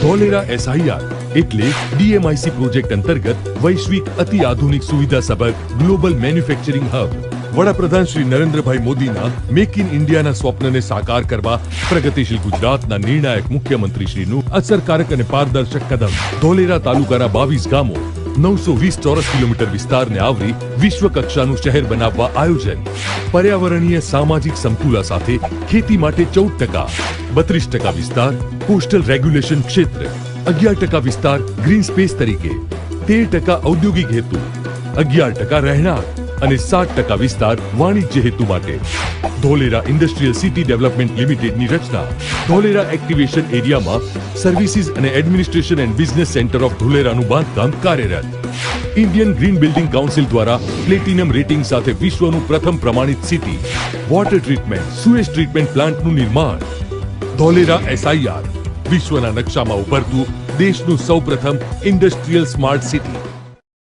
Dholera SIR એટલે DMIC project અંતર્ગત વૈશ્વિક અતિ આધુનિક સુવિધાસભર ગ્લોબલ મેન્યુફેક્ચરિંગ હબ વડાપ્રધાન શ્રી નરેન્દ્રભાઈ મોદીના મેક ઇન ઇન્ડિયાના સ્વપ્નને સાકાર કરવા પ્રગતિશીલ ગુજરાતના નિર્ણાયક મુખ્યમંત્રી શ્રીનું અસરકારક અને પારદર્શક કદમ ધોલેરા તાલુકાના 22 ગામો 920 ચોરસ કિલોમીટર વિસ્તારને આવરી વિશ્વ કક્ષાનું શહેર બનાવવા આયોજન પર્યાવરણીય સામાજિક સમતુલા સાથે ખેતી માટે 14%, 32% વિસ્તાર કોસ્ટલ રેગ્યુલેશન ક્ષેત્ર, 11% વિસ્તાર ગ્રીન સ્પેસ તરીકે, 13% ઔદ્યોગિક હેતુ, 11% રહેણાંક અને 7% વિસ્તાર વાણિજ્ય હેતુ માટે ધોલેરા ઇન્ડસ્ટ્રીયલ સિટી ડેવલપમેન્ટ લિમિટેડની રચના ધોલેરા એક્ટિવેશન એરિયામાં સર્વિસીસ અને administration and business centre of ધોલેરાનું બાંધકામ કાર્યરત ઇન્ડિયન ગ્રીન બિલ્ડિંગ કાઉન્સિલ દ્વારા પ્લેટિનમ રેટિંગ સાથે વિશ્વનું પ્રથમ પ્રમાણિત city water treatment sewage treatment પ્લાન્ટનું નિર્માણ ધોલેરા SIR વિશ્વના નકશામાં ઉભરતું દેશનું સૌપ્રથમ ઇન્ડસ્ટ્રીયલ સ્માર્ટ સિટી